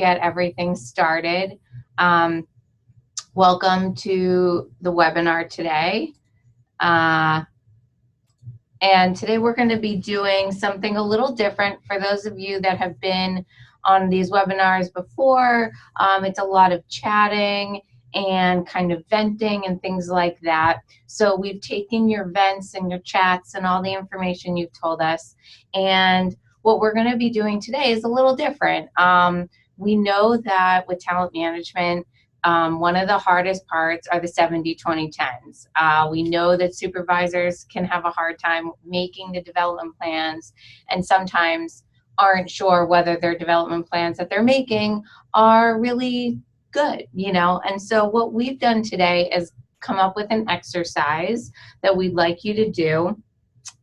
get everything started. Welcome to the webinar today. And today we're going to be doing something a little different for those of you that have been on these webinars before. It's a lot of chatting and kind of venting and things like that. So we've taken your vents and your chats and all the information you've told us. And what we're going to be doing today is a little different. We know that with talent management, one of the hardest parts are the 70-20-10s. We know that supervisors can have a hard time making the development plans and sometimes aren't sure whether their development plans that they're making are really good, you know. And so what we've done today is come up with an exercise that we'd like you to do.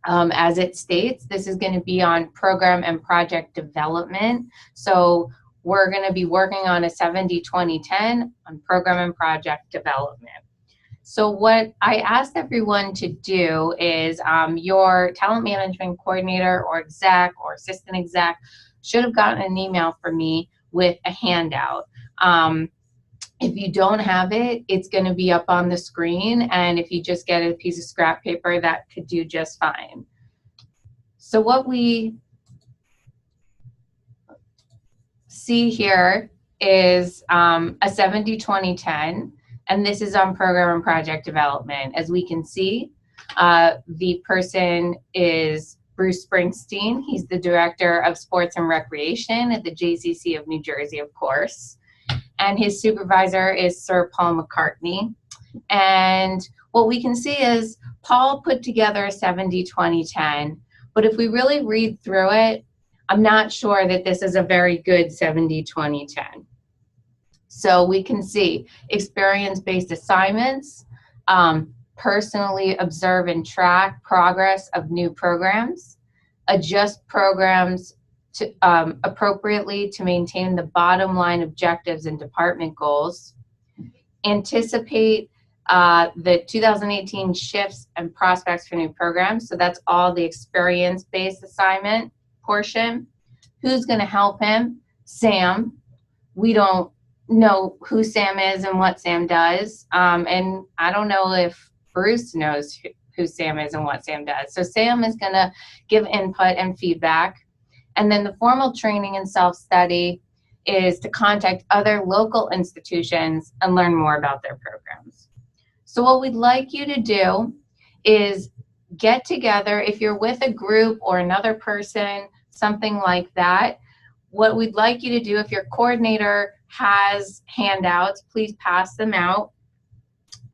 As it states, this is going to be on program and project development. So we're going to be working on a 70-20-10 on program and project development. So what I asked everyone to do is your talent management coordinator or exec or assistant exec should have gotten an email from me with a handout. If you don't have it, it's going to be up on the screen, and if you just get a piece of scrap paper, that could do just fine. So what we see here is a 70-20-10, and this is on program and project development. As we can see, the person is Bruce Springsteen. He's the Director of Sports and Recreation at the JCC of New Jersey, of course. And his supervisor is Sir Paul McCartney. And what we can see is Paul put together a 70-20-10, but if we really read through it, I'm not sure that this is a very good 70-20-10. So we can see experience-based assignments, personally observe and track progress of new programs, adjust programs to, appropriately to maintain the bottom line objectives and department goals, anticipate the 2018 shifts and prospects for new programs. So that's all the experience-based assignment portion. Who's going to help him? Sam. We don't know who Sam is and what Sam does. And I don't know if Bruce knows who Sam is and what Sam does. So Sam is going to give input and feedback. And then the formal training and self-study is to contact other local institutions and learn more about their programs. So what we'd like you to do is get together. If you're with a group or another person, something like that, what we'd like you to do, if your coordinator has handouts, please pass them out.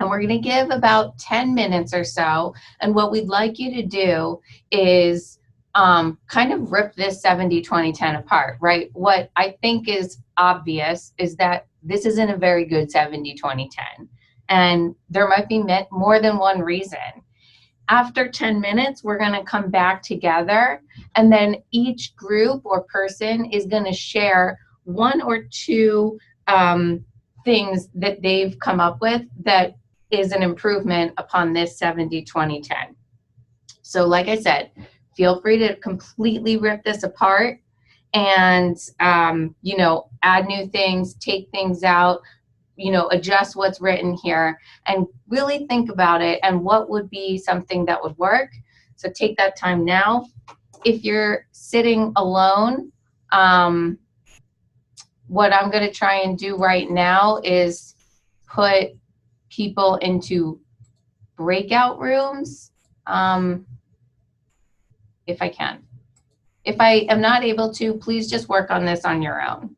And we're going to give about 10 minutes or so. And what we'd like you to do is kind of rip this 70-20-10 apart, right? What I think is obvious is that this isn't a very good 70-20-10. And there might be more than one reason. After 10 minutes, we're going to come back together, and then each group or person is going to share one or two things that they've come up with that is an improvement upon this 70-20-10. So like I said, feel free to completely rip this apart and, you know, add new things, take things out, you know, adjust what's written here and really think about it and what would be something that would work. So take that time now. If you're sitting alone, what I'm going to try and do right now is put people into breakout rooms, if I can. If I am not able to, please just work on this on your own.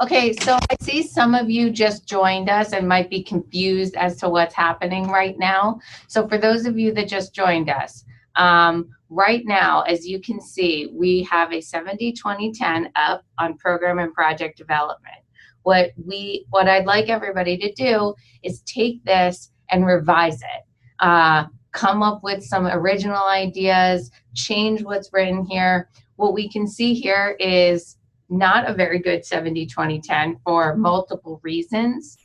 Okay, so I see some of you just joined us and might be confused as to what's happening right now. So for those of you that just joined us, right now, as you can see, we have a 70-20-10 up on program and project development. What I'd like everybody to do is take this and revise it. Come up with some original ideas, change what's written here. What we can see here is not a very good 70-20-10 for multiple reasons.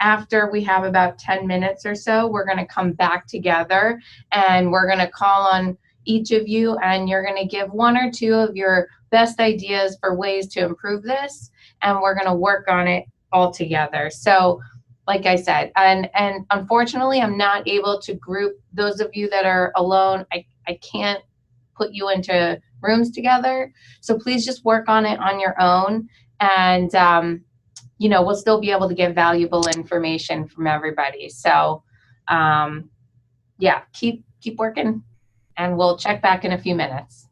After we have about 10 minutes or so, we're going to come back together and we're going to call on each of you, and you're going to give one or two of your best ideas for ways to improve this, and we're going to work on it all together. So like I said, and unfortunately, I'm not able to group those of you that are alone. I can't put you into rooms together. So please just work on it on your own. And, we'll still be able to get valuable information from everybody. So, yeah, keep working, and we'll check back in a few minutes.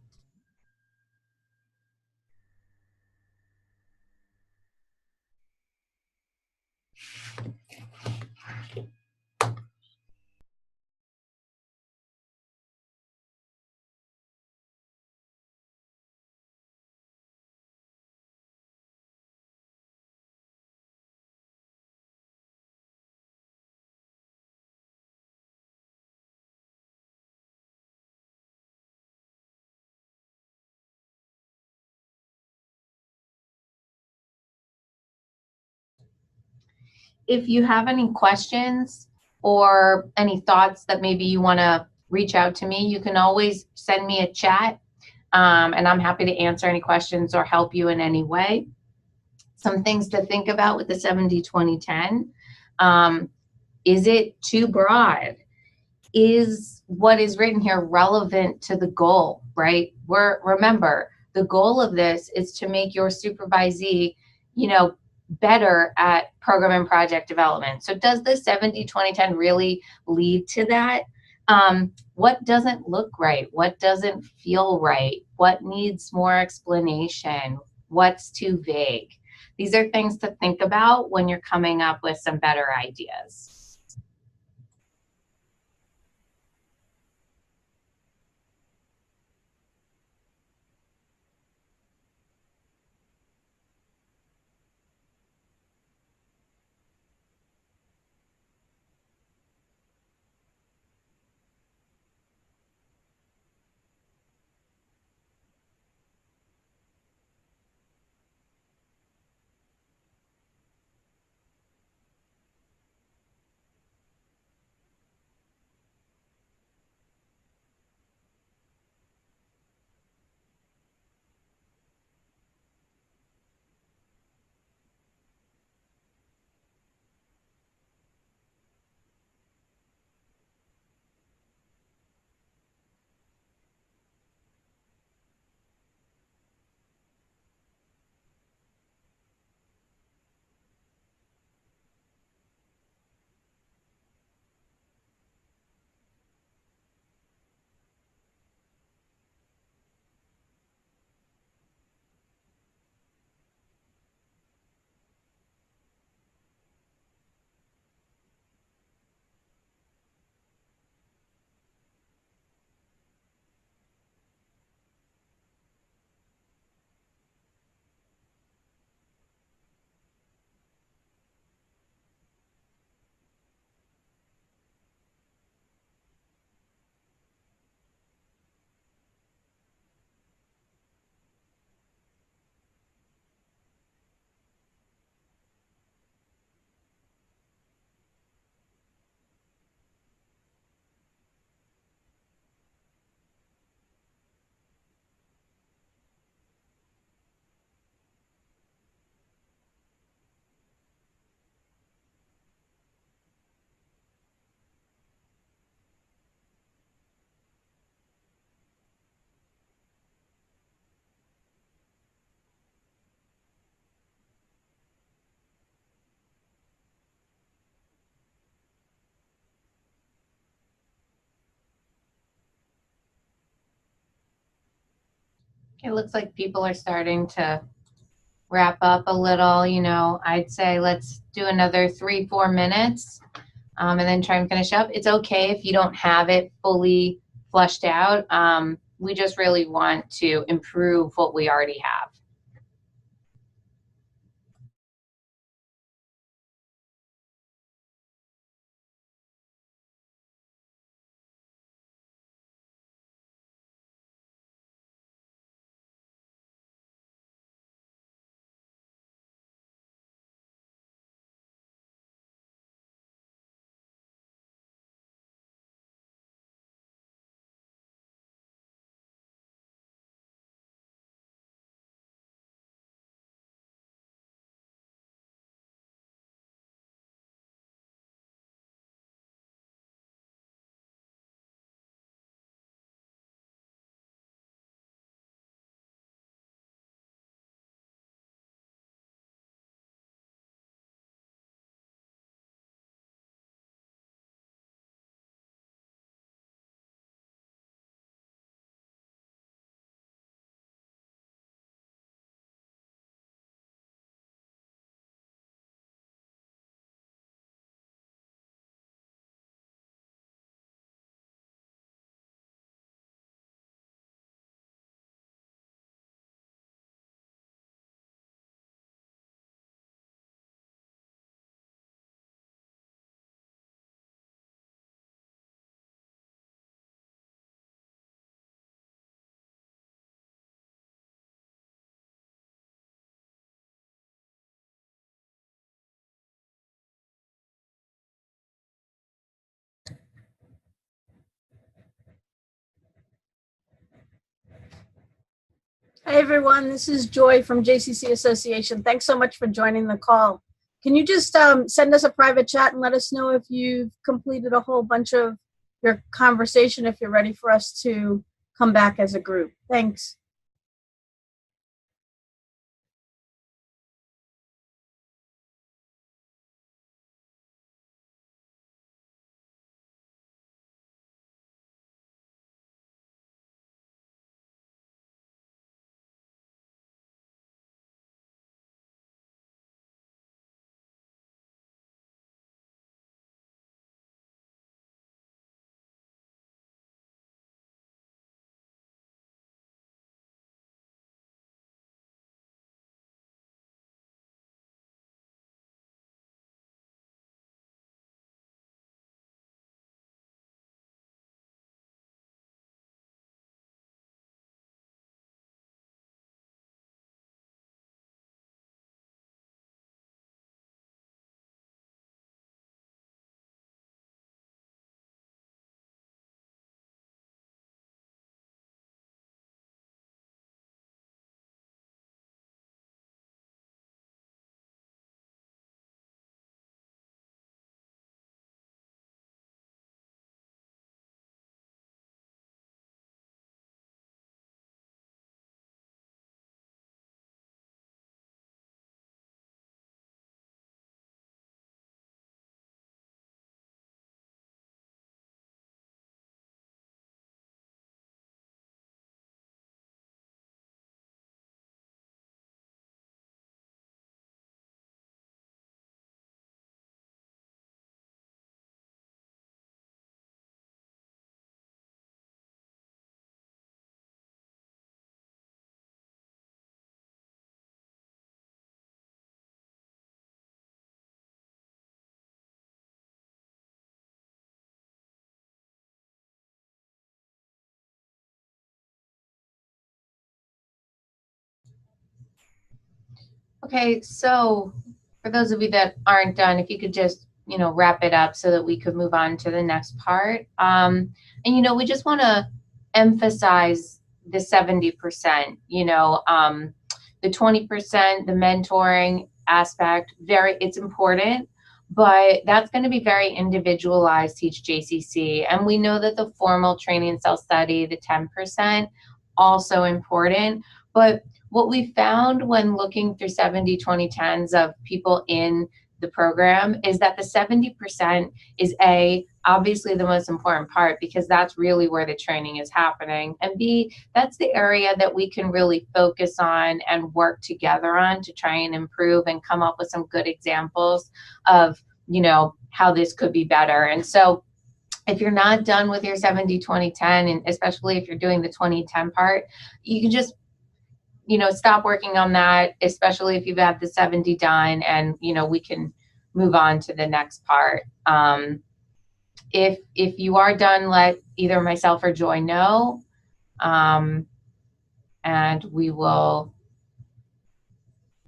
If you have any questions or any thoughts that maybe you want to reach out to me, you can always send me a chat, and I'm happy to answer any questions or help you in any way. Some things to think about with the 70-20-10. Is it too broad? Is what is written here relevant to the goal, right? Remember, the goal of this is to make your supervisee, better at program and project development. So does the 70-20-10 really lead to that? What doesn't look right? What doesn't feel right? What needs more explanation? What's too vague? These are things to think about when you're coming up with some better ideas. It looks like people are starting to wrap up a little, I'd say let's do another 3-4 minutes, and then try and finish up. It's okay if you don't have it fully flushed out. We just really want to improve what we already have. Hi, everyone. This is Joy from JCC Association. Thanks so much for joining the call. Can you just send us a private chat and let us know if you've completed a whole bunch of your conversation, if you're ready for us to come back as a group? Thanks. Okay, so for those of you that aren't done, if you could just, wrap it up so that we could move on to the next part. And, we just want to emphasize the 70%, the 20%, the mentoring aspect, it's important, but that's going to be very individualized to each JCC. And we know that the formal training and self-study, the 10%, also important. But what we found when looking through 70-20-10s of people in the program is that the 70% is obviously the most important part, because that's really where the training is happening. And B, that's the area that we can really focus on and work together on to try and improve and come up with some good examples of, you know, how this could be better. And so if you're not done with your 70-20-10, and especially if you're doing the 20-10 part, you can just, you know, stop working on that, especially if you've had the 70 done, and, you know, we can move on to the next part. If you are done, let either myself or Joy know, and we will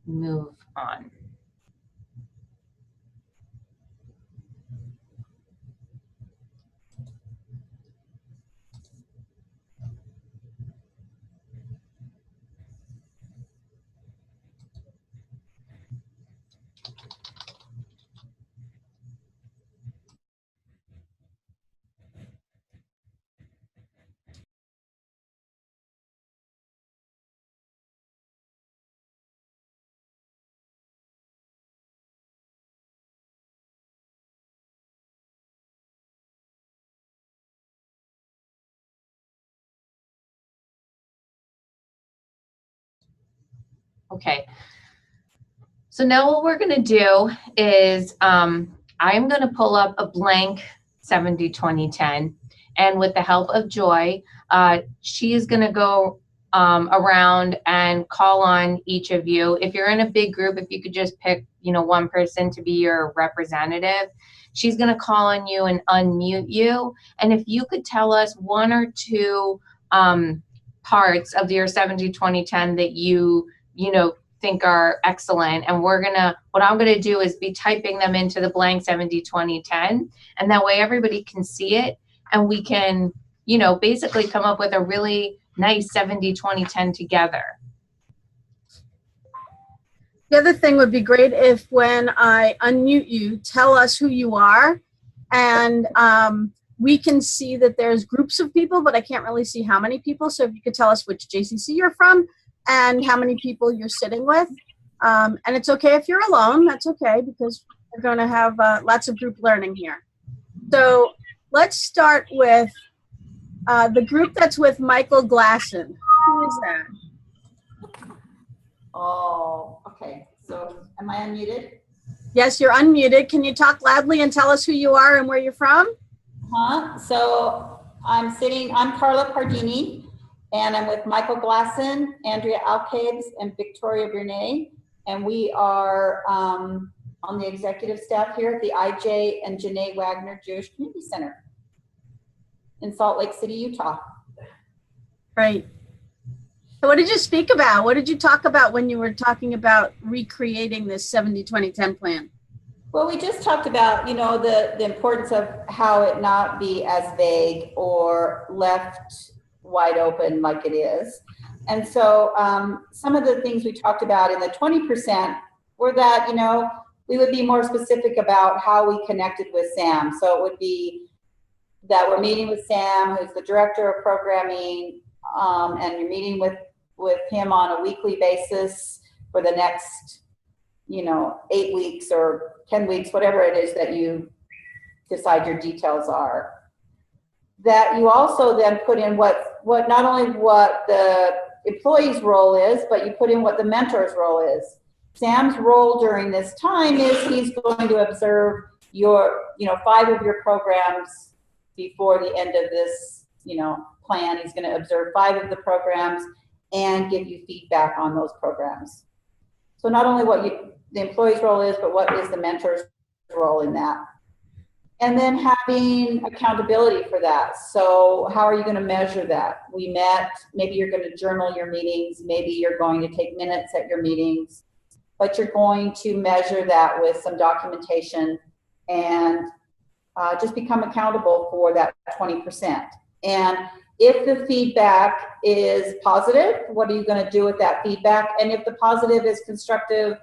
move on. Okay. So now what we're going to do is I'm going to pull up a blank 70-20-10, and with the help of Joy, she is going to go around and call on each of you. If you're in a big group, if you could just pick, you know, one person to be your representative, she's going to call on you and unmute you. And if you could tell us one or two parts of your 70-20-10 that you know, think are excellent, and what I'm gonna do is be typing them into the blank 70-20-10, and that way everybody can see it, and we can, you know, basically come up with a really nice 70-20-10 together. The other thing would be great if when I unmute you, tell us who you are, and we can see that there's groups of people, but I can't really see how many people. So if you could tell us which JCC you're from and how many people you're sitting with. And it's okay if you're alone, that's okay, because we're going to have lots of group learning here. So let's start with the group that's with Michael Glasson. Who is that? Oh, okay. So am I unmuted? Yes, you're unmuted. Can you talk loudly and tell us who you are and where you're from? So I'm Carla Pardini, and I'm with Michael Glasson, Andrea Alcabes, and Victoria Brunet. And we are on the executive staff here at the IJ and Janae Wagner Jewish Community Center in Salt Lake City, Utah. Right. So what did you speak about? What did you talk about when you were talking about recreating this 70-20-10 plan? Well, we just talked about, you know, the importance of how it not be as vague or left wide open like it is. And so some of the things we talked about in the 20% were that, you know, we would be more specific about how we connected with Sam. So it would be that we're meeting with Sam, who's the director of programming, and you're meeting with him on a weekly basis for the next, you know, 8 weeks or 10 weeks, whatever it is that you decide your details are. That you also then put in what not only what the employee's role is, but you put in what the mentor's role is. Sam's role during this time is he's going to observe your, you know, 5 of your programs before the end of this, you know, plan. He's going to observe 5 of the programs and give you feedback on those programs. So not only what the employee's role is, but what is the mentor's role in that. And then having accountability for that. So how are you going to measure that? We met, maybe you're going to journal your meetings, maybe you're going to take minutes at your meetings, but you're going to measure that with some documentation and just become accountable for that 20%. And if the feedback is positive, what are you going to do with that feedback? And if the positive is constructive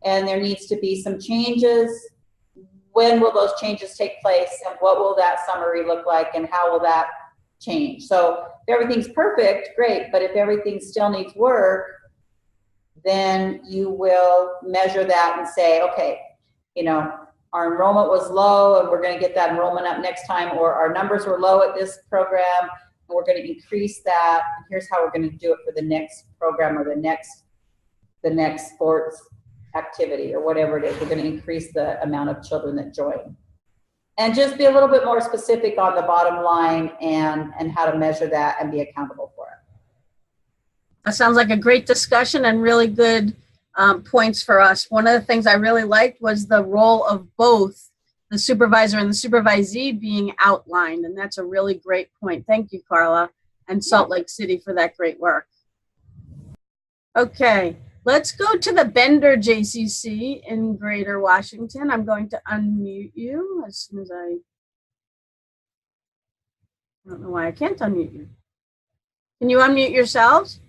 and there needs to be some changes, when will those changes take place and what will that summary look like and how will that change? So if everything's perfect, great, but if everything still needs work, then you will measure that and say, okay, you know, our enrollment was low and we're going to get that enrollment up next time, or our numbers were low at this program and we're going to increase that. Here's how we're going to do it for the next program or the next sports activity or whatever it is. We're going to increase the amount of children that join. And just be a little bit more specific on the bottom line and how to measure that and be accountable for it. That sounds like a great discussion and really good points for us. One of the things I really liked was the role of both the supervisor and the supervisee being outlined, and that's a really great point. Thank you, Carla, and Salt Lake City for that great work. Okay, let's go to the Bender JCC in Greater Washington. I'm going to unmute you as soon as I don't know why I can't unmute you. Can you unmute yourselves?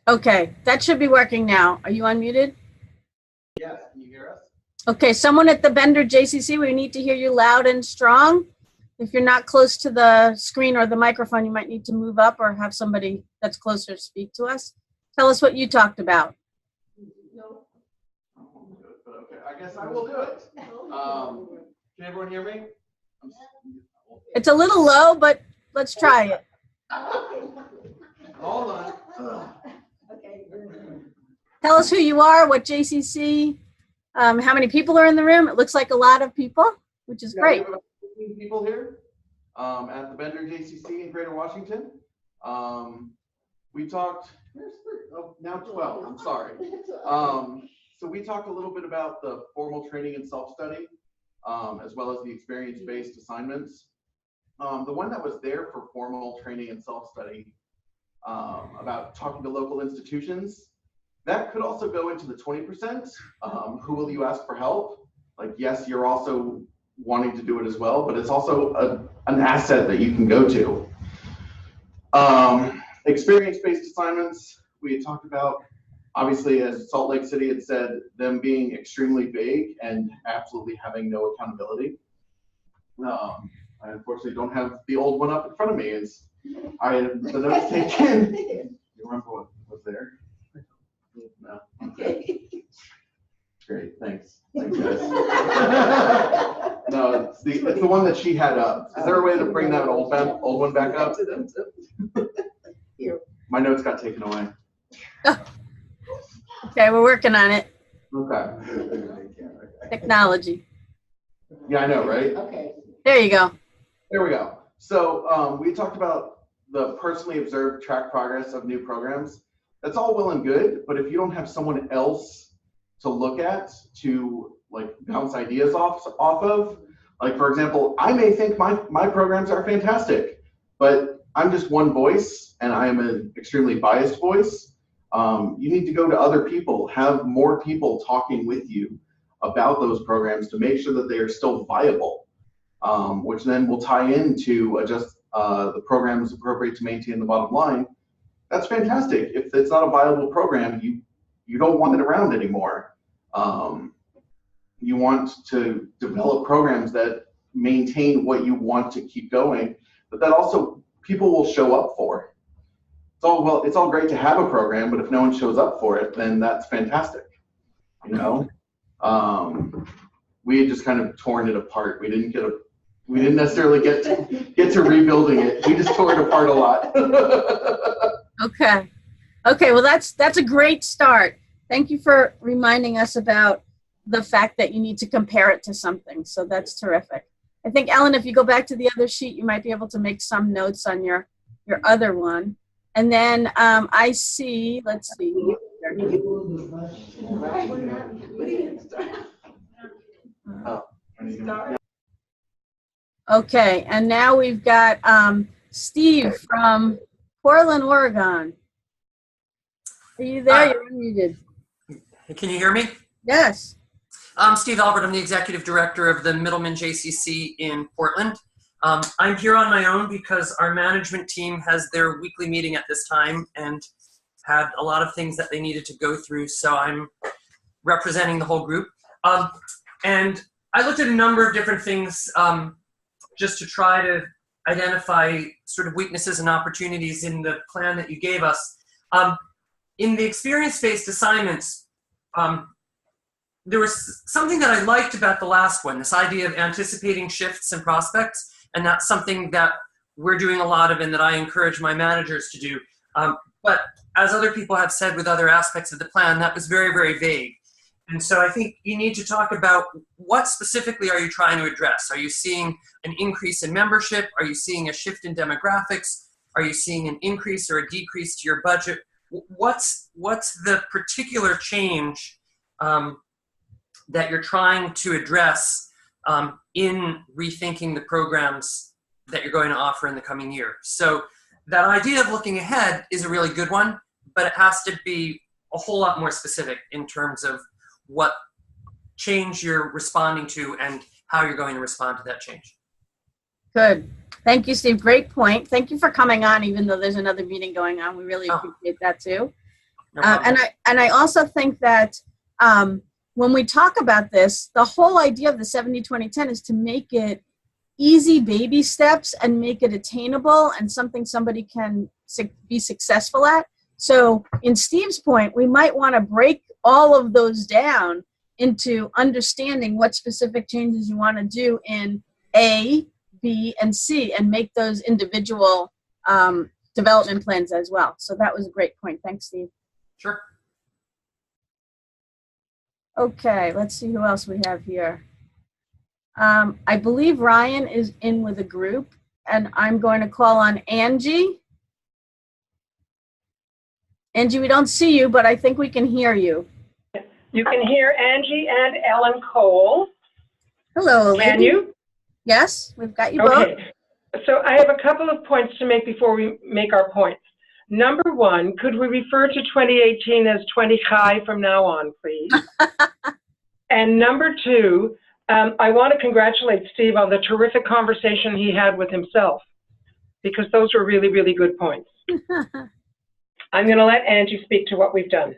Okay, that should be working now. Are you unmuted? Yes, can you hear us? Okay, someone at the Bender JCC, we need to hear you loud and strong. If you're not close to the screen or the microphone, you might need to move up or have somebody that's closer speak to us. Tell us what you talked about. No. But okay, I guess I will do it. Can everyone hear me? It's a little low, but let's try it. Hold on. Tell us who you are, what JCC, how many people are in the room. It looks like a lot of people, which is great. We have about 15 people here at the Bender JCC in Greater Washington. We talked, now 12, I'm sorry. So we talked a little bit about the formal training and self-study, as well as the experience-based assignments. The one that was there for formal training and self-study, about talking to local institutions, that could also go into the 20%. Who will you ask for help? Like, yes, you're also wanting to do it as well, but it's also an asset that you can go to. Experience-based assignments, we had talked about, obviously, as Salt Lake City had said, them being extremely vague and absolutely having no accountability. I unfortunately don't have the old one up in front of me. I had the notes taken. You remember what was there? No. Okay. Great. Thanks. Thanks, guys. No, it's the one that she had up. Is there a way to bring that old one back up? My notes got taken away. Okay, we're working on it. Okay. Technology. Yeah, I know, right? Okay. There you go. There we go. So we talked about the personally observed track progress of new programs. That's all well and good, but if you don't have someone else to look at, to like bounce ideas off of, like for example, I may think my programs are fantastic, but I'm just one voice and I am an extremely biased voice. You need to go to other people, have more people talking with you about those programs to make sure that they are still viable, which then will tie into adjust the program is appropriate to maintain the bottom line. That's fantastic. If it's not a viable program, you don't want it around anymore. You want to develop programs that maintain what you want to keep going, but that also people will show up for. It's all great to have a program, but if no one shows up for it, then that's fantastic. You know, we had just kind of torn it apart. We didn't necessarily get to rebuilding it. We just tore it apart a lot. Okay, well that's a great start. Thank you for reminding us about the fact that you need to compare it to something. So that's terrific. I think, Ellen, if you go back to the other sheet, you might be able to make some notes on your other one. And then I see, let's see. Okay, and now we've got Steve from Portland, Oregon. Are you there? You're unmuted. Can you hear me? Yes. I'm Steve Albert. I'm the executive director of the Middleman JCC in Portland. I'm here on my own because our management team has their weekly meeting at this time and had a lot of things that they needed to go through, so I'm representing the whole group. And I looked at a number of different things just to try to identify sort of weaknesses and opportunities in the plan that you gave us. in the experience-based assignments, there was something that I liked about the last one, this idea of anticipating shifts and prospects, and that's something that we're doing a lot of and that I encourage my managers to do. But as other people have said with other aspects of the plan, that was very, very vague. And so I think you need to talk about what specifically are you trying to address? Are you seeing an increase in membership? Are you seeing a shift in demographics? Are you seeing an increase or a decrease to your budget? What's the particular change that you're trying to address in rethinking the programs that you're going to offer in the coming year? So that idea of looking ahead is a really good one, but it has to be a whole lot more specific in terms of what change you're responding to and how you're going to respond to that change. Good. Thank you, Steve. Great point. Thank you for coming on, even though there's another meeting going on. We really appreciate that too. No problem. And I also think that when we talk about this, the whole idea of the 70-20-10 is to make it easy baby steps and make it attainable and something somebody can be successful at. So in Steve's point, we might want to break all of those down into understanding what specific changes you want to do in A, B, and C, and make those individual development plans as well. So that was a great point. Thanks, Steve. Sure. Okay, let's see who else we have here. I believe Ryan is in with a group, and I'm going to call on Angie. Angie, we don't see you, but I think we can hear you. You can hear Angie and Ellen Cole. Hello, Can lady. you? Yes, we've got you both. Okay. So I have a couple of points to make before we make our points. Number one, could we refer to 2018 as 20 Chai from now on, please? And number two, I want to congratulate Steve on the terrific conversation he had with himself, because those were really, really good points. I'm going to let Angie speak to what we've done.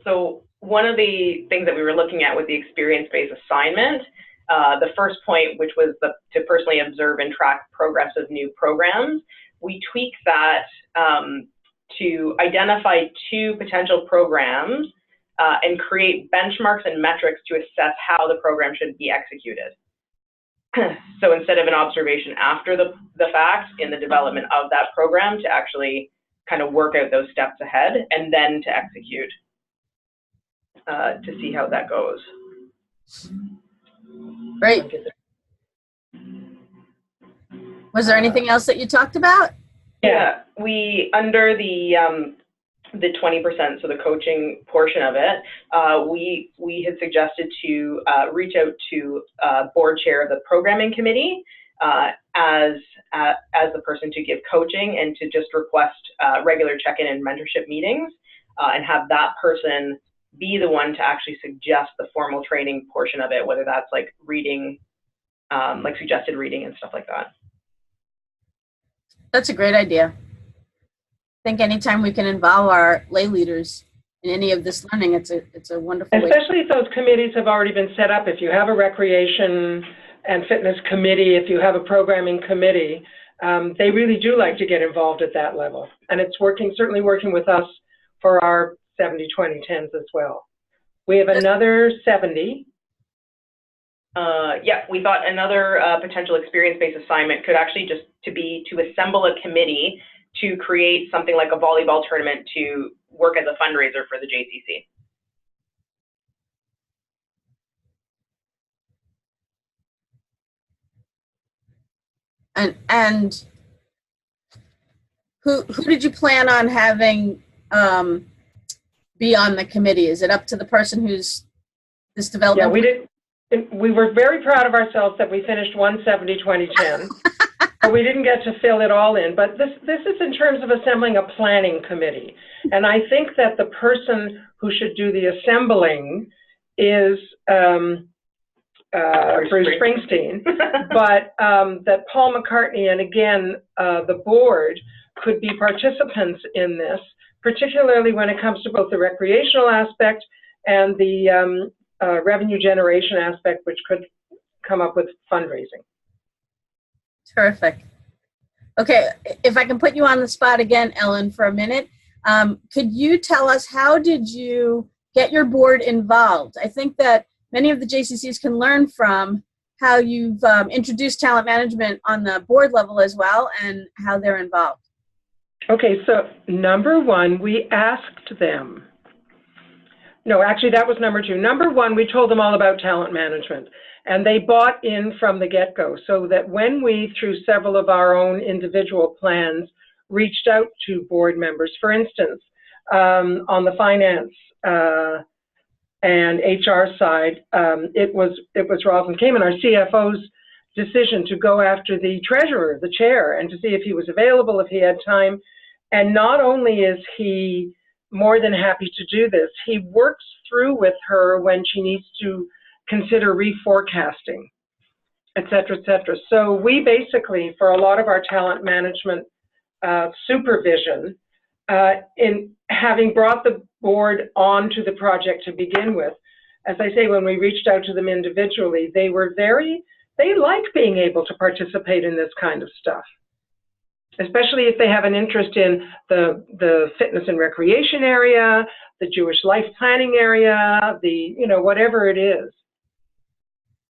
So one of the things that we were looking at with the experience-based assignment, the first point, which was to personally observe and track progress of new programs, we tweaked that to identify 2 potential programs and create benchmarks and metrics to assess how the program should be executed. So instead of an observation after the fact in the development of that program, to actually kind of work out those steps ahead and then to execute to see how that goes. Great. Was there anything else that you talked about? Yeah, we, under the 20%, so the coaching portion of it, we had suggested to reach out to board chair of the programming committee as the person to give coaching and to just request regular check-in and mentorship meetings and have that person be the one to actually suggest the formal training portion of it, whether that's like reading, like suggested reading and stuff like that. That's a great idea. I think anytime we can involve our lay leaders in any of this learning, it's a wonderful way. Especially if those committees have already been set up. If you have a recreation and fitness committee, if you have a programming committee, they really do like to get involved at that level. And it's certainly working with us for our 70-20-10s as well. We have another 70. Yeah, we thought another potential experience-based assignment could actually just to assemble a committee to create something like a volleyball tournament to work as a fundraiser for the JCC. And who did you plan on having be on the committee? Is it up to the person who's this development? Yeah, we did. We were very proud of ourselves that we finished 170-20-10, but we didn't get to fill it all in. But this is in terms of assembling a planning committee. And I think that the person who should do the assembling is Bruce Springsteen, but that Paul McCartney and again, the board could be participants in this, particularly when it comes to both the recreational aspect and the revenue generation aspect, which could come up with fundraising. Terrific. Okay, if I can put you on the spot again, Ellen, for a minute. Could you tell us, how did you get your board involved? I think that many of the JCCs can learn from how you've introduced talent management on the board level as well, and how they're involved. Okay, so number one, we asked them. No, actually, that was number two. Number one, we told them all about talent management, and they bought in from the get-go, so that when we, through several of our own individual plans, reached out to board members, for instance, on the finance and HR side, it was Rosalind Kamen, our CFO's decision to go after the treasurer, the chair, and to see if he was available, if he had time. And not only is he more than happy to do this, he works through with her when she needs to consider reforecasting, et cetera, et cetera. So we basically, for a lot of our talent management supervision, in having brought the board onto the project to begin with, as I say, when we reached out to them individually, they like being able to participate in this kind of stuff, especially if they have an interest in the fitness and recreation area, the Jewish life planning area, whatever it is.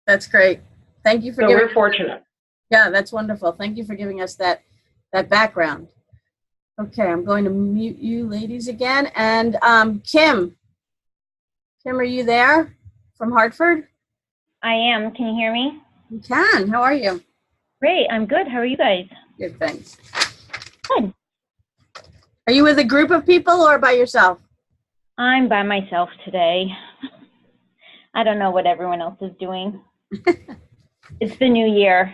That's great. Thank you for giving. So we're fortunate. Yeah, that's wonderful. Thank you for giving us that background. Okay, I'm going to mute you ladies again. And Kim, are you there from Hartford? I am. Can you hear me? You can. How are you? Great. I'm good. How are you guys? Good, thanks. Good. Are you with a group of people or by yourself? I'm by myself today. I don't know what everyone else is doing. It's the new year.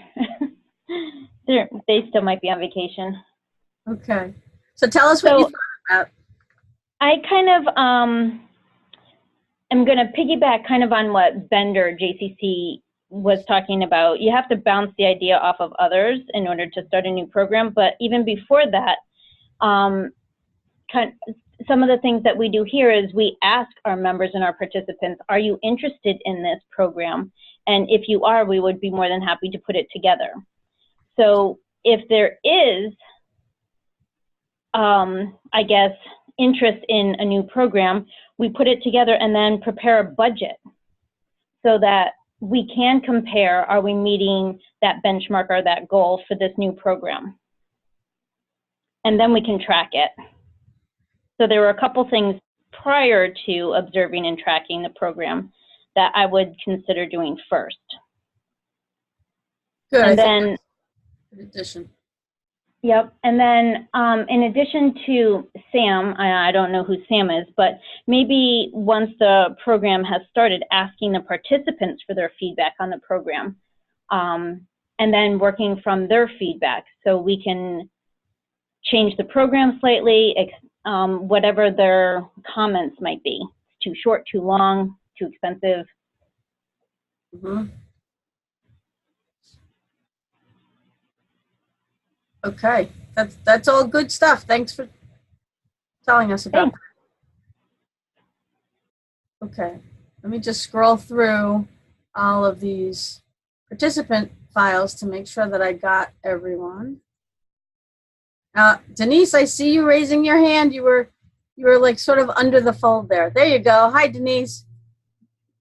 They still might be on vacation. Okay. So tell us what you thought about. I kind of am going to piggyback kind of on what Bender JCC was talking about. You have to bounce the idea off of others in order to start a new program. But even before that, some of the things that we do here is we ask our members and our participants, are you interested in this program? And if you are, we would be more than happy to put it together. So if there is, I guess, interest in a new program, we put it together and then prepare a budget so that we can compare, are we meeting that benchmark or that goal for this new program? And then we can track it. So there were a couple things prior to observing and tracking the program that I would consider doing first. Good. And then, in addition. Yep. And then in addition to Sam, I don't know who Sam is, but maybe once the program has started, asking the participants for their feedback on the program, and then working from their feedback so we can change the program slightly, whatever their comments might be. It's too short, too long, too expensive. Mm-hmm. Okay, that's all good stuff. Thanks for telling us about that. Okay, let me just scroll through all of these participant files to make sure that I got everyone. Denise, I see you raising your hand. You were like sort of under the fold there. There you go. Hi, Denise.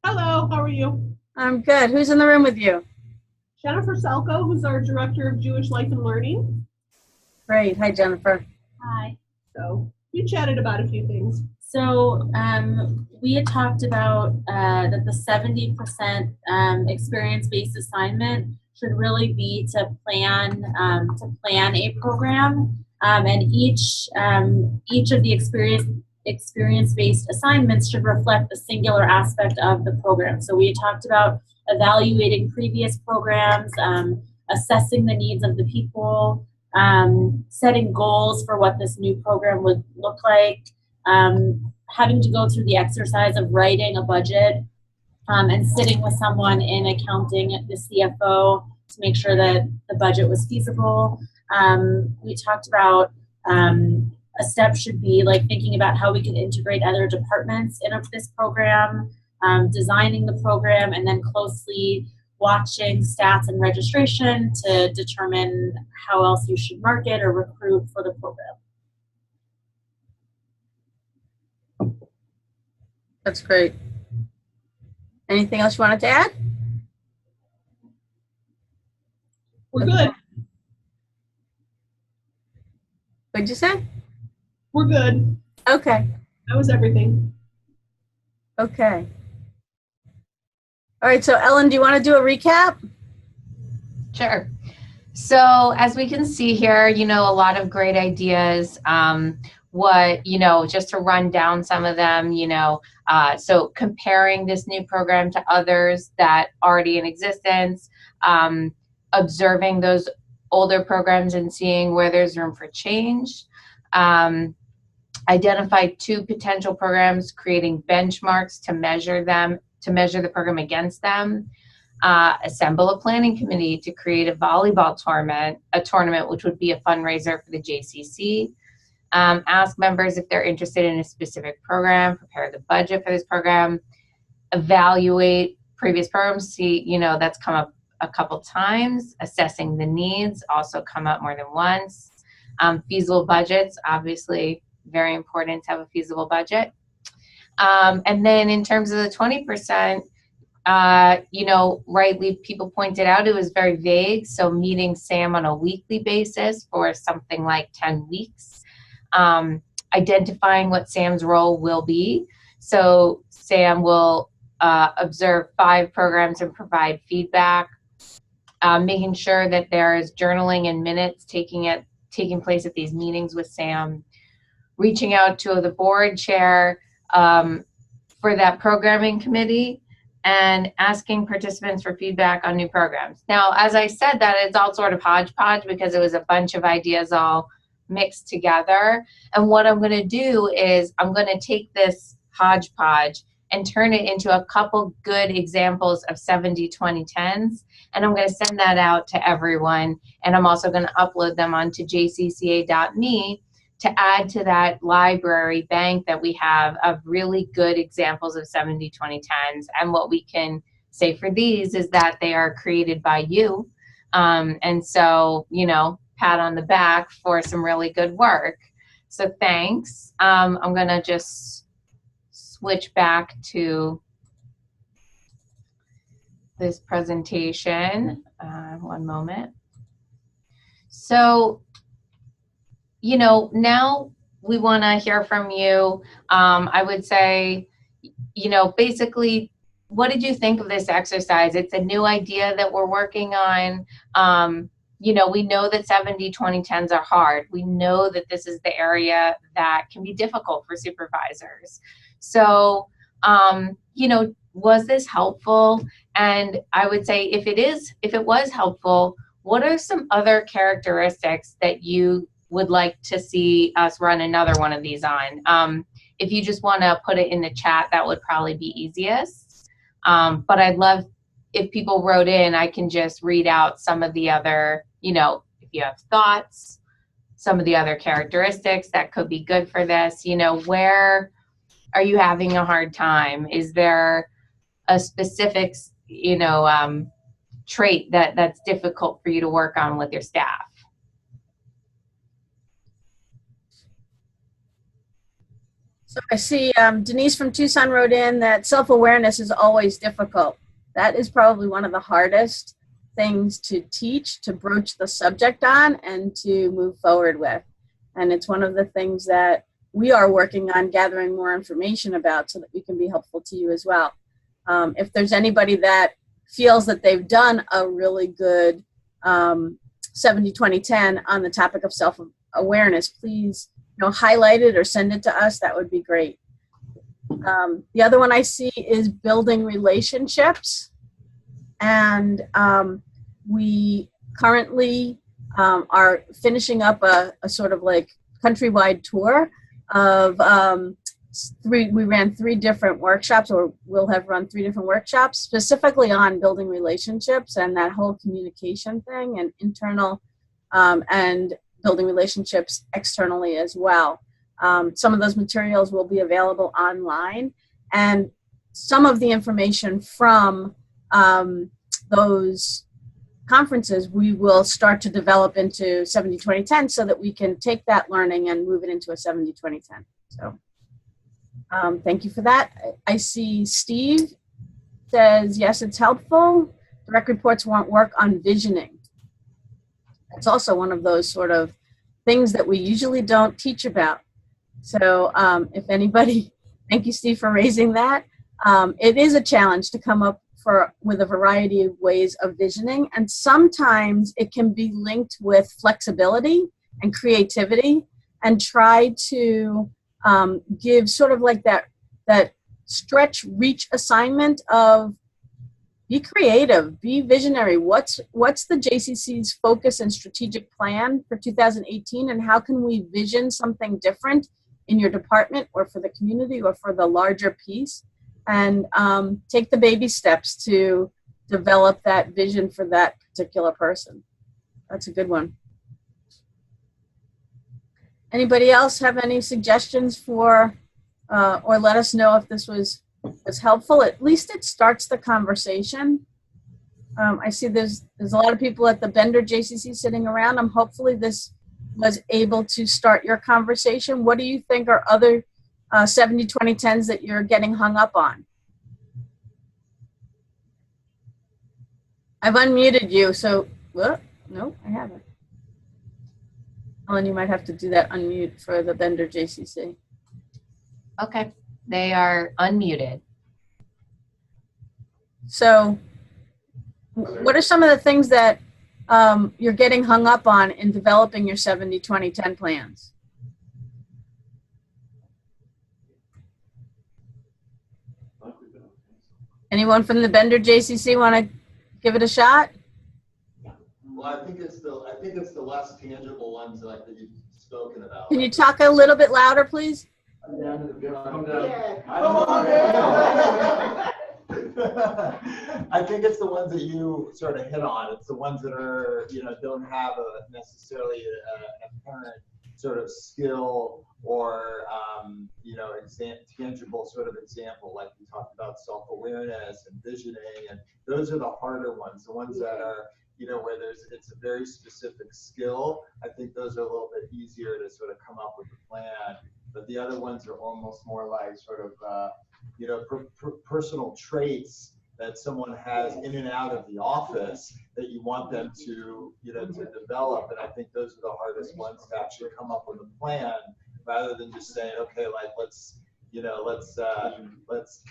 Hello, how are you? I'm good. Who's in the room with you? Jennifer Selko, who's our Director of Jewish Life and Learning. Great. Hi, Jennifer. Hi. So we chatted about a few things. So we had talked about that the 70% experience-based assignment should really be to plan a program, and each of the experience-based assignments should reflect a singular aspect of the program. So we had talked about evaluating previous programs, assessing the needs of the people, setting goals for what this new program would look like, having to go through the exercise of writing a budget, and sitting with someone in accounting, the CFO, to make sure that the budget was feasible. We talked about a step should be like thinking about how we can integrate other departments into this program, designing the program, and then closely watching stats and registration to determine how else you should market or recruit for the program. That's great. Anything else you wanted to add? We're good. What'd you say? We're good. Okay. That was everything. Okay. All right, so Ellen, do you want to do a recap? Sure. So as we can see here, you know, a lot of great ideas. Just to run down some of them, so comparing this new program to others that already in existence, observing those older programs and seeing where there's room for change, identify 2 potential programs, creating benchmarks to measure the program against them, assemble a planning committee to create a volleyball tournament, which would be a fundraiser for the JCC. Ask members if they're interested in a specific program, prepare the budget for this program, evaluate previous programs, see, that's come up a couple times, assessing the needs, also come up more than once. Feasible budgets, obviously very important to have a feasible budget. And then in terms of the 20%, rightly people pointed out it was very vague. So meeting Sam on a weekly basis for something like 10 weeks. Identifying what Sam's role will be. So Sam will observe 5 programs and provide feedback, making sure that there is journaling and minutes taking place at these meetings with Sam, reaching out to the board chair for that programming committee, and asking participants for feedback on new programs. Now, as I said that, it's all sort of hodgepodge because it was a bunch of ideas all mixed together. And what I'm going to do is I'm going to take this hodgepodge and turn it into a couple good examples of 70-20-10s. And I'm going to send that out to everyone. And I'm also going to upload them onto jcca.me to add to that library bank that we have of really good examples of 70-20-10s. And what we can say for these is that they are created by you. And so, pat on the back for some really good work. So thanks. I'm going to just switch back to this presentation. One moment. So, now we want to hear from you. I would say, basically, what did you think of this exercise? It's a new idea that we're working on. We know that 70-20-10s are hard. We know that this is the area that can be difficult for supervisors. So, was this helpful? And I would say if it was helpful, what are some other characteristics that you would like to see us run another one of these on? If you just want to put it in the chat, that would probably be easiest. But I'd love if people wrote in, I can just read out some of the other, if you have thoughts, some of the other characteristics that could be good for this. Where are you having a hard time? Is there a specific, trait that's difficult for you to work on with your staff? So I see Denise from Tucson wrote in that self-awareness is always difficult. That is probably one of the hardest things to teach, to broach the subject on, and to move forward with. And it's one of the things that we are working on gathering more information about so that we can be helpful to you as well. If there's anybody that feels that they've done a really good 70-20-10 on the topic of self-awareness, please highlight it or send it to us. That would be great. The other one I see is building relationships. And we currently are finishing up a sort of like countrywide tour of we ran 3 different workshops, or will have run 3 different workshops specifically on building relationships and that whole communication thing, and internal and building relationships externally as well. Some of those materials will be available online, and some of the information from those conferences we will start to develop into 70-20-10 so that we can take that learning and move it into a 70-20-10. So Thank you for that. I see Steve says, yes, it's helpful. Direct reports won't work on visioning. That's also one of those sort of things that we usually don't teach about. So if anybody, thank you, Steve, for raising that. It is a challenge to come up with a variety of ways of visioning, and sometimes it can be linked with flexibility and creativity, and try to give sort of like that stretch reach assignment of be creative, be visionary. What's the JCC's focus and strategic plan for 2018, and how can we vision something different in your department or for the community or for the larger piece, and take the baby steps to develop that vision for that particular person. That's a good one. Anybody else have any suggestions for, or let us know if this was helpful? At least it starts the conversation. I see there's a lot of people at the Bender JCC sitting around. Hopefully this was able to start your conversation. What do you think are other 70-20-10s that you're getting hung up on? I've unmuted you, so, no, I haven't. Ellen, you might have to do that unmute for the Bender JCC. Okay, they are unmuted. So what are some of the things that you're getting hung up on in developing your 70-20-10 plans? Anyone from the Bender JCC want to give it a shot? Well, I think it's the less tangible ones like that you've spoken about. Can you talk a little bit louder, please? Come down. I think it's the ones that you sort of hit on. It's the ones that are, don't have necessarily an apparent sort of skill or, tangible sort of example, like we talked about self-awareness and visioning, and those are the harder ones, the ones that are, where it's a very specific skill. I think those are a little bit easier to sort of come up with a plan, but the other ones are almost more like sort of, personal traits that someone has in and out of the office that you want them to, to develop. And I think those are the hardest ones to actually come up with a plan, rather than just saying, okay, like let's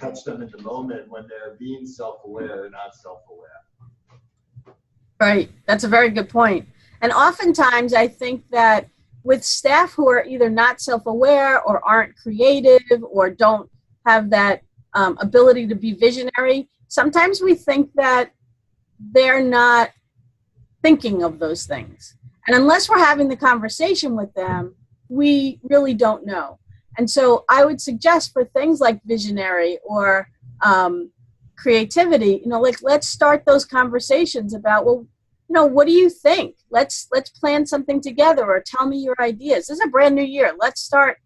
catch them in the moment when they're being self-aware or not self-aware. Right, that's a very good point. And oftentimes I think that with staff who are either not self-aware or aren't creative or don't have that ability to be visionary, sometimes we think that they're not thinking of those things. And unless we're having the conversation with them, we really don't know. And so I would suggest for things like visionary or creativity, let's start those conversations about, well, what do you think? Let's plan something together, or tell me your ideas. This is a brand new year. Let's start,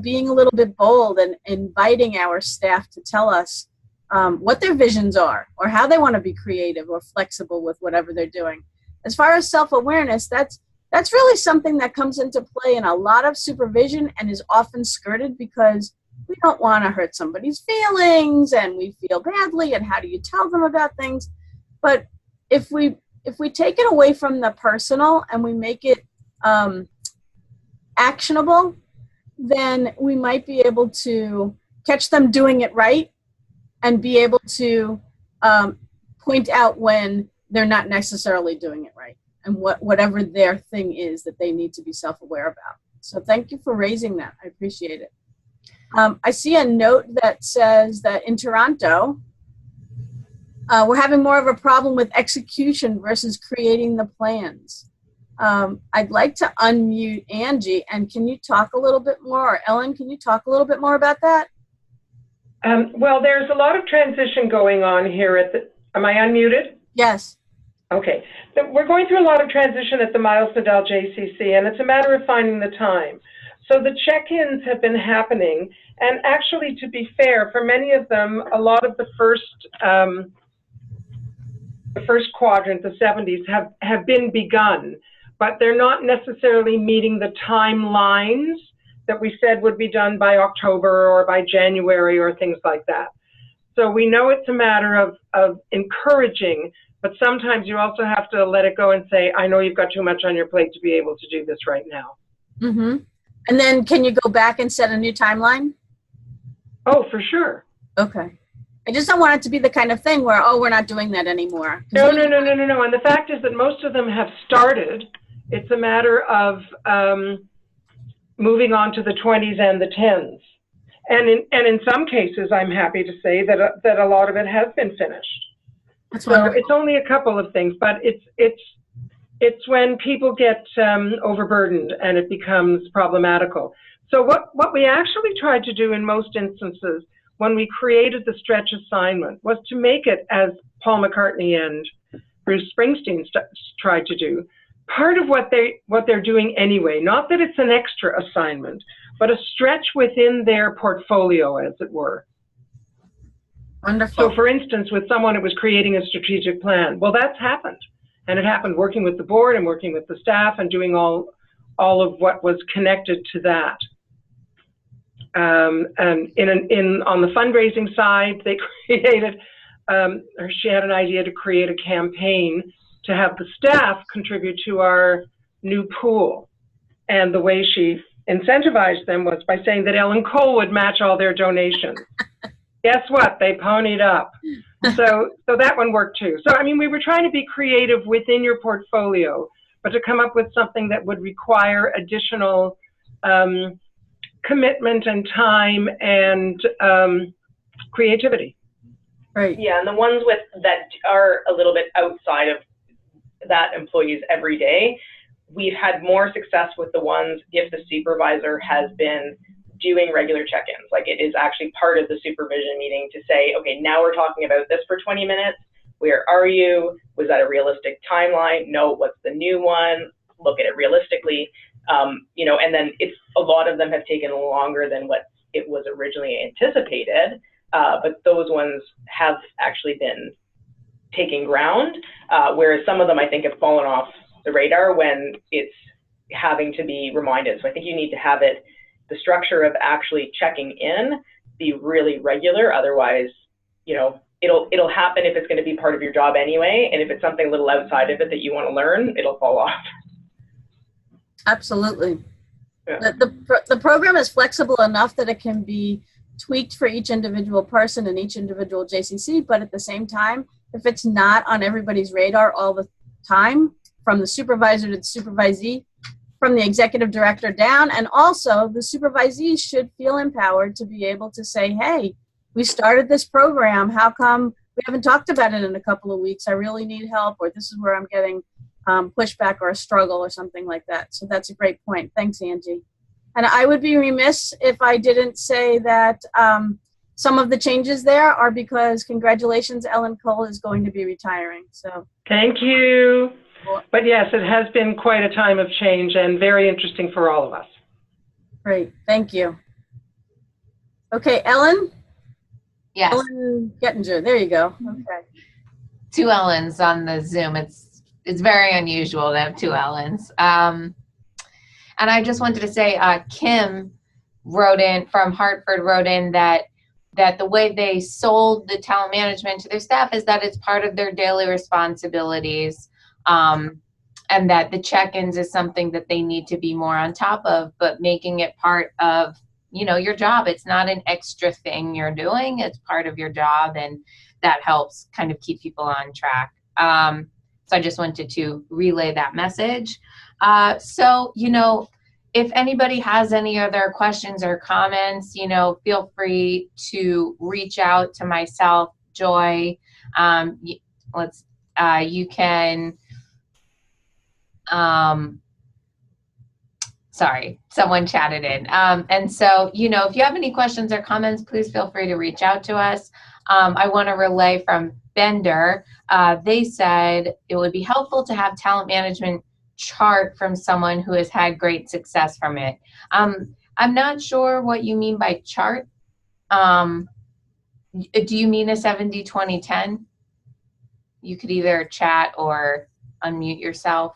being a little bit bold and inviting our staff to tell us what their visions are, or how they want to be creative or flexible with whatever they're doing. As far as self-awareness, that's really something that comes into play in a lot of supervision and is often skirted because we don't want to hurt somebody's feelings and we feel badly, and how do you tell them about things? But if we take it away from the personal and we make it actionable, then we might be able to catch them doing it right and be able to point out when they're not necessarily doing it right, and whatever their thing is that they need to be self-aware about. So thank you for raising that. I appreciate it. I see a note that says that in Toronto, we're having more of a problem with execution versus creating the plans. I'd like to unmute Angie, and can you talk a little bit more, or Ellen, can you talk a little bit more about that? Well, there's a lot of transition going on here am I unmuted? Yes. Okay. So we're going through a lot of transition at the Miles Nadal JCC, and it's a matter of finding the time. So the check-ins have been happening, and actually, to be fair, for many of them, a lot of the first quadrant, the 70s, have been begun, but they're not necessarily meeting the timelines that we said would be done by October or by January or things like that. So we know it's a matter of encouraging, but sometimes you also have to let it go and say, I know you've got too much on your plate to be able to do this right now. Mm-hmm. And then can you go back and set a new timeline? Oh, for sure. Okay. I just don't want it to be the kind of thing where, oh, we're not doing that anymore. No. And the fact is that most of them have started. It's a matter of moving on to the 20s and the 10s. And in some cases, I'm happy to say that a lot of it has been finished. That's so wonderful. It's only a couple of things, but it's when people get overburdened and it becomes problematical. So what we actually tried to do in most instances when we created the stretch assignment was to make it, as Paul McCartney and Bruce Springsteen tried to do, part of what they're doing anyway. Not that it's an extra assignment, but a stretch within their portfolio, as it were. Wonderful. So for instance, with someone, it was creating a strategic plan. Well, that's happened. And it happened working with the board and working with the staff and doing all of what was connected to that. And on the fundraising side, they created, or she had an idea to create a campaign to have the staff contribute to our new pool. And the way she incentivized them was by saying that Ellen Cole would match all their donations. Guess what? They ponied up. So that one worked too. So, I mean, we were trying to be creative within your portfolio, but to come up with something that would require additional commitment and time and creativity. Right. Yeah, and the ones that are a little bit outside of that employees every day, we've had more success with the ones if the supervisor has been doing regular check-ins. Like, it is actually part of the supervision meeting to say, okay, now we're talking about this for 20 minutes. Where are you? Was that a realistic timeline? No, what's the new one? Look at it realistically. And then a lot of them have taken longer than what it was originally anticipated, but those ones have actually been taking ground, whereas some of them I think have fallen off the radar when it's having to be reminded. So I think you need to have the structure of actually checking in be really regular. Otherwise, it'll happen if it's going to be part of your job anyway. And if it's something a little outside of it that you want to learn, it'll fall off. Absolutely. Yeah. The program is flexible enough that it can be tweaked for each individual person and each individual JCC, but at the same time, if it's not on everybody's radar all the time, from the supervisor to the supervisee, from the executive director down, and also the supervisees should feel empowered to be able to say, hey, we started this program, how come we haven't talked about it in a couple of weeks? I really need help, or this is where I'm getting pushback or a struggle or something like that. So that's a great point. Thanks, Angie. And I would be remiss if I didn't say that some of the changes there are because, congratulations, Ellen Cole is going to be retiring. So thank you. But yes, it has been quite a time of change and very interesting for all of us. Great, thank you. Okay, Ellen? Yes. Ellen Gettinger, there you go. Okay. Two Ellens on the Zoom. It's very unusual to have two Ellens. And I just wanted to say, Kim from Hartford wrote in that the way they sold the talent management to their staff is that it's part of their daily responsibilities, and that the check-ins is something that they need to be more on top of, but making it part of, your job. It's not an extra thing you're doing. It's part of your job, and that helps kind of keep people on track. So I just wanted to relay that message. So, if anybody has any other questions or comments, feel free to reach out to myself, Joy. You can, sorry, someone chatted in. And so, if you have any questions or comments, please feel free to reach out to us. I want to relay from Bender. They said it would be helpful to have talent management chart from someone who has had great success from it. I'm not sure what you mean by chart. Do you mean a 70-20-10? You could either chat or unmute yourself.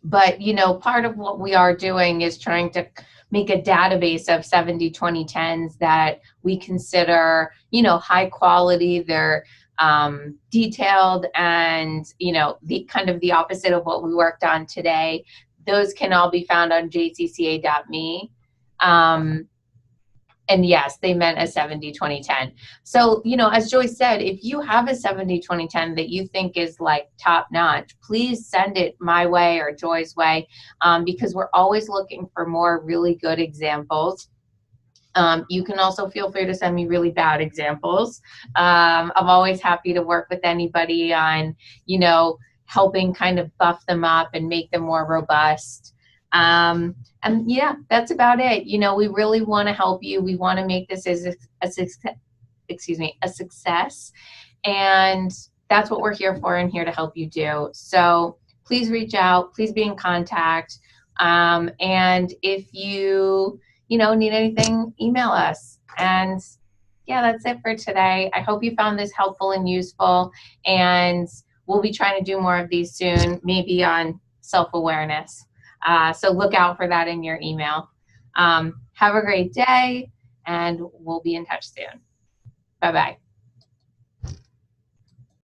But, you know, part of what we are doing is trying to make a database of 70-20-10s that we consider, you know, high quality. They're detailed and, you know, the kind of the opposite of what we worked on today. Those can all be found on jcca.me. And yes, they meant a 70-20-10. So, you know, as Joy said, if you have a 70-20-10 that you think is like top notch, please send it my way or Joy's way, because we're always looking for more really good examples. You can also feel free to send me really bad examples. I'm always happy to work with anybody on, you know, helping kind of buff them up and make them more robust. And yeah, that's about it. You know, we really want to help you. We want to make this as a success. And that's what we're here for and here to help you do. So please reach out, please be in contact. And if you know, need anything, email us. And yeah, that's it for today. I hope you found this helpful and useful. And we'll be trying to do more of these soon, maybe on self-awareness. So look out for that in your email. Have a great day, and we'll be in touch soon. Bye-bye.